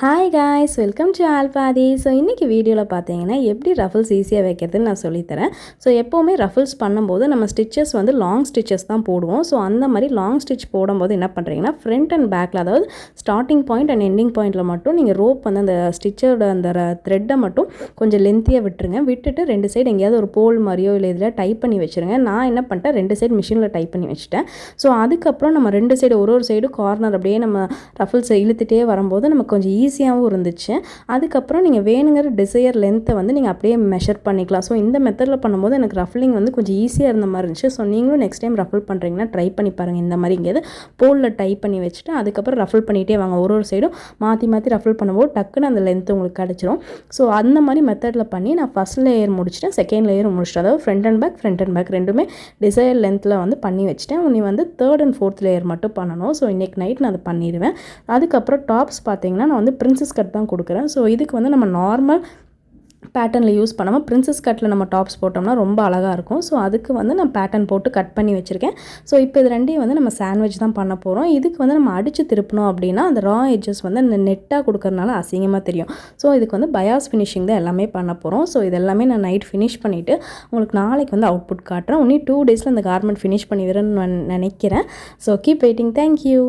Hi guys, welcome to ஆல்பாதி. So இன்றைக்கி வீடியோவில் பார்த்தீங்கன்னா எப்படி ரஃபிள்ஸ் ஈஸியாக வைக்கிறதுன்னு நான் சொல்லித்தரேன். ஸோ எப்போவுமே ரஃபிள்ஸ் பண்ணும்போது நம்ம ஸ்டிச்சஸ் வந்து லாங் ஸ்டிச்சஸ் தான் போடுவோம். ஸோ அந்த மாதிரி லாங் ஸ்டிச் போடும்போது என்ன பண்ணுறீங்கன்னா ஃப்ரண்ட் அண்ட் பேக்கில், அதாவது ஸ்டார்டிங் பாயிண்ட் அண்ட் எண்டிங் பாயிண்ட்டில் மட்டும் நீங்கள் ரோப் வந்து அந்த ஸ்டிச்சோட அந்த த்ரெட்டை மட்டும் கொஞ்சம் லென்த்தியாக விட்டுருங்க. விட்டுட்டு ரெண்டு சைடு எங்கேயாவது ஒரு போல் மாதிரியோ இல்லை இதில் டைப் பண்ணி வச்சுருங்க. நான் என்ன பண்ணிட்டேன், ரெண்டு சைடு மிஷினில் டைப் பண்ணி வச்சுட்டேன். ஸோ அதுக்கப்புறம் நம்ம ரெண்டு சைடு ஒரு சைடு கார்னர் அப்படியே நம்ம ரஃபிள்ஸை இழுத்துகிட்டே வரும்போது நமக்கு கொஞ்சம் ஈஸியாகவும் இருந்துச்சு. அதுக்கப்புறம் நீங்கள் வேணுங்கிற டிசையர் லென்த்தை வந்து நீங்கள் அப்படியே மெஷர் பண்ணிக்கலாம். ஸோ இந்த மெத்தடில் பண்ணும்போது எனக்கு ரஃப்லிங் வந்து கொஞ்சம் ஈஸியாக இருந்த மாதிரி இருந்துச்சு. ஸோ நீங்களும் நெக்ஸ்ட் டைம் ரஃபிள் பண்ணுறீங்கன்னா ட்ரை பண்ணி பாருங்கள். இந்த மாதிரி இங்கேயாவது போலில் டைப் பண்ணி வச்சுட்டு அதுக்கப்புறம் ரஃபிள் பண்ணிகிட்டே வாங்க. ஒரு சைடும் மாற்றி மாற்றி ரஃபிள் பண்ணும்போது டக்குன்னு அந்த லென்த்து உங்களுக்கு கிடச்சிரும். ஸோ அந்த மாதிரி மெத்தடில் பண்ணி நான் ஃபஸ்ட் லேயர் முடிச்சிட்டேன், செகண்ட் லேயர் முடிச்சிட்டேன். அதாவது ஃப்ரண்ட் அண்ட் பேக் ரெண்டுமே டிசையர் லென்த்தில் வந்து பண்ணி வச்சுட்டேன். நீ வந்து தேர்ட் அண்ட் ஃபோர்த் லேயர் மட்டும் பண்ணணும். ஸோ இன்றைக்கி நைட் நான் அதை பண்ணிடுவேன். அதுக்கப்புறம் டாப்ஸ் பார்த்தீங்கன்னா நான் வந்து பிரின்சஸ் கட் தான் கொடுக்குறேன். ஸோ இதுக்கு வந்து நம்ம நார்மல் பேட்டர்னில் யூஸ் பண்ணாமல் பிரின்சஸ் கட்டில் நம்ம டாப்ஸ் போட்டோம்னா ரொம்ப அழகாக இருக்கும். ஸோ அதுக்கு வந்து நான் பேட்டர்ன் போட்டு கட் பண்ணி வச்சுருக்கேன். ஸோ இப்போ இது ரெண்டையும் வந்து நம்ம சாண்ட்விச் தான் பண்ண போகிறோம். இதுக்கு வந்து நம்ம அடித்து திருப்பணும் அப்படின்னா அந்த ரா எட்ஜஸ் வந்து அந்த நெட்டாக கொடுக்கறனால அசிங்கமாக தெரியும். ஸோ இதுக்கு வந்து பயாஸ் ஃபினிஷிங் தான் எல்லாமே பண்ண போகிறோம். ஸோ இது எல்லாமே நான் நைட் ஃபினிஷ் பண்ணிவிட்டு உங்களுக்கு நாளைக்கு வந்து அவுட்புட் காட்டுறேன். இன்னும் 2 டேஸில் அந்த கார்மெண்ட் ஃபினிஷ் பண்ணி வரேன்னு நான் நினைக்கிறேன். So keep waiting. தேங்க்யூ.